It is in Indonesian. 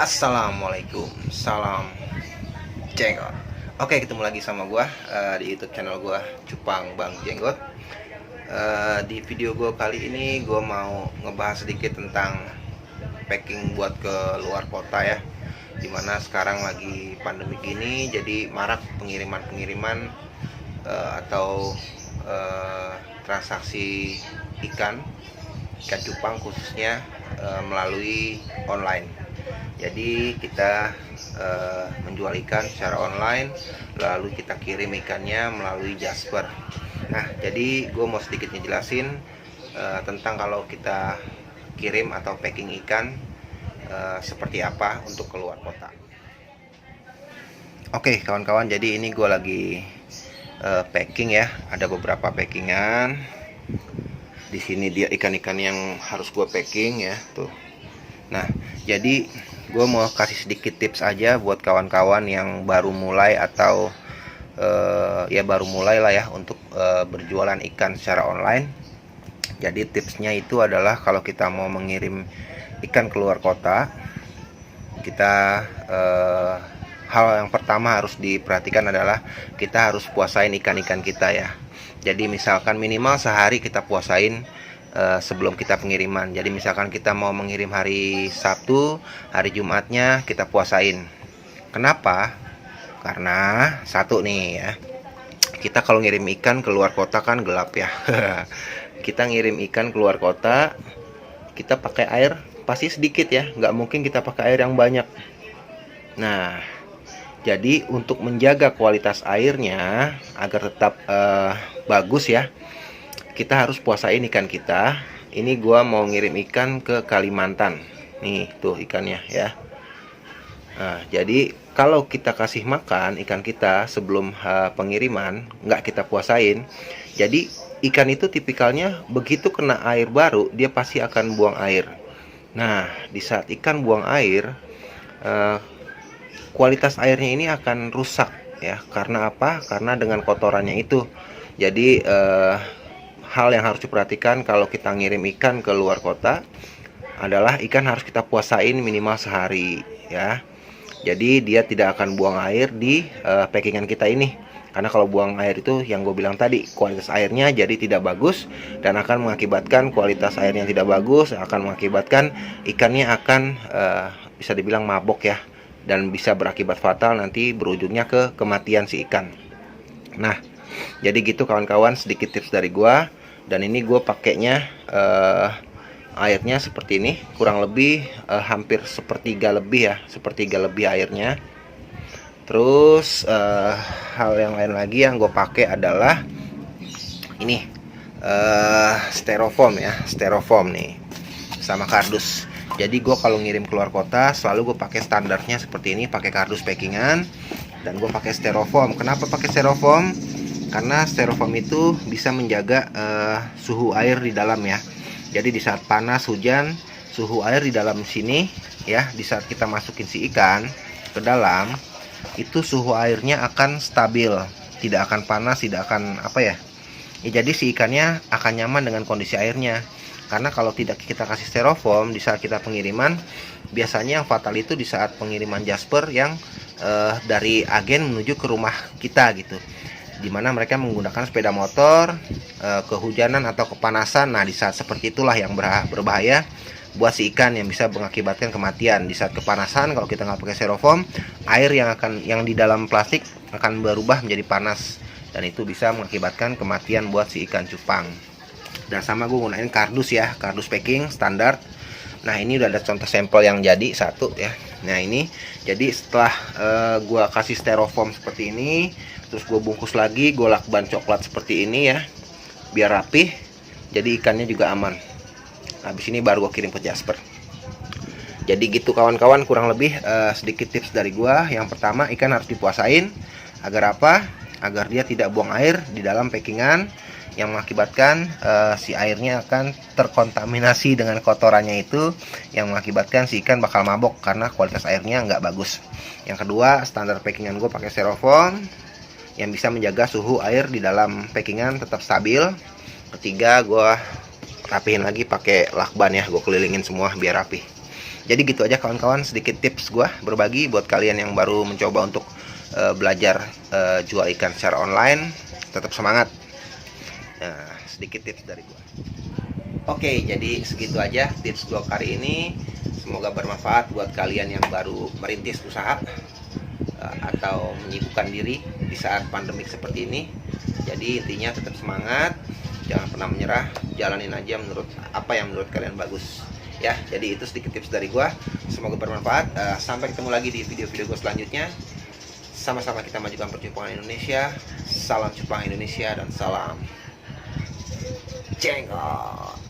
Assalamualaikum, salam jenggot. Oke, ketemu lagi sama gua di YouTube channel gua Cupang Bang Jenggot. Di video gua kali ini gua mau ngebahas sedikit tentang packing buat ke luar kota ya. Dimana sekarang lagi pandemi gini, jadi marak pengiriman atau transaksi ikan cupang khususnya melalui online. Jadi kita menjual ikan secara online, lalu kita kirim ikannya melalui Jasper. Nah, jadi gue mau sedikit ngejelasin tentang kalau kita kirim atau packing ikan seperti apa untuk keluar kota. Oke, kawan-kawan, jadi ini gue lagi packing ya. Ada beberapa packingan. Di sini dia ikan-ikan yang harus gue packing ya, tuh. Nah, jadi gue mau kasih sedikit tips aja buat kawan-kawan yang baru mulai atau ya baru mulai lah ya untuk berjualan ikan secara online. Jadi tipsnya itu adalah kalau kita mau mengirim ikan keluar kota, kita hal yang pertama harus diperhatikan adalah kita harus puasain ikan-ikan kita ya. Jadi misalkan minimal sehari kita puasain sebelum kita pengiriman. Jadi misalkan kita mau mengirim hari Sabtu, hari Jumatnya kita puasain. Kenapa? Karena satu nih ya, kita kalau ngirim ikan keluar kota kan gelap ya. Kita ngirim ikan keluar kota, kita pakai air pasti sedikit ya, nggak mungkin kita pakai air yang banyak. Nah, jadi untuk menjaga kualitas airnya agar tetap bagus ya, kita harus puasain ikan kita. Ini gua mau ngirim ikan ke Kalimantan. Nih, tuh ikannya ya. Nah, jadi kalau kita kasih makan ikan kita sebelum pengiriman, nggak kita puasain, jadi ikan itu tipikalnya begitu kena air baru, dia pasti akan buang air. Nah, di saat ikan buang air, kualitas airnya ini akan rusak ya. Karena apa? Karena dengan kotorannya itu. Jadi hal yang harus diperhatikan kalau kita ngirim ikan ke luar kota adalah ikan harus kita puasain minimal sehari ya. Jadi dia tidak akan buang air di packingan kita ini. Karena kalau buang air itu yang gue bilang tadi, kualitas airnya jadi tidak bagus dan akan mengakibatkan kualitas airnya tidak bagus, akan mengakibatkan ikannya akan bisa dibilang mabok ya, dan bisa berakibat fatal, nanti berujungnya ke kematian si ikan. Nah, jadi gitu kawan-kawan, sedikit tips dari gua. Dan ini gue pakainya airnya seperti ini, kurang lebih hampir sepertiga lebih ya, sepertiga lebih airnya. Terus hal yang lain lagi yang gue pakai adalah ini styrofoam ya, styrofoam nih sama kardus. Jadi gue kalau ngirim keluar kota selalu gue pakai standarnya seperti ini, pakai kardus packingan dan gue pakai styrofoam. Kenapa pakai styrofoam? Karena styrofoam itu bisa menjaga suhu air di dalam ya. Jadi di saat panas hujan, suhu air di dalam sini ya, di saat kita masukin si ikan ke dalam, itu suhu airnya akan stabil, tidak akan panas, tidak akan apa ya. Jadi si ikannya akan nyaman dengan kondisi airnya. Karena kalau tidak kita kasih styrofoam di saat kita pengiriman, biasanya yang fatal itu di saat pengiriman Jasper yang dari agen menuju ke rumah kita gitu, dimana mereka menggunakan sepeda motor, kehujanan atau kepanasan. Nah, di saat seperti itulah yang berbahaya buat si ikan, yang bisa mengakibatkan kematian. Di saat kepanasan, kalau kita nggak pakai styrofoam, air yang di dalam plastik akan berubah menjadi panas, dan itu bisa mengakibatkan kematian buat si ikan cupang. Dan sama gue gunain kardus ya, kardus packing standar. Nah, ini udah ada contoh sampel yang jadi satu ya. Nah, ini jadi setelah gue kasih styrofoam seperti ini, terus gue bungkus lagi, gue lakban coklat seperti ini ya, biar rapih, jadi ikannya juga aman. Habis ini baru gue kirim ke Jasper. Jadi gitu kawan-kawan, kurang lebih sedikit tips dari gue. Yang pertama, ikan harus dipuasain. Agar apa? Agar dia tidak buang air di dalam packingan, yang mengakibatkan si airnya akan terkontaminasi dengan kotorannya itu, yang mengakibatkan si ikan bakal mabok karena kualitas airnya nggak bagus. Yang kedua, standar packingan gue pakai styrofoam yang bisa menjaga suhu air di dalam packingan tetap stabil. Ketiga, gue rapihin lagi pakai lakban ya, gue kelilingin semua biar rapih. Jadi gitu aja kawan-kawan, sedikit tips gue berbagi buat kalian yang baru mencoba untuk belajar jual ikan secara online. Tetap semangat. Nah, sedikit tips dari gue. Oke, jadi segitu aja tips gue kali ini. Semoga bermanfaat buat kalian yang baru merintis usaha atau menyibukkan diri di saat pandemik seperti ini. Jadi intinya tetap semangat, jangan pernah menyerah, jalanin aja apa yang menurut kalian bagus. Ya, jadi itu sedikit tips dari gua. Semoga bermanfaat. Sampai ketemu lagi di video-video gua selanjutnya. Sama-sama kita majukan percupangan Indonesia. Salam cupang Indonesia dan salam jenggot.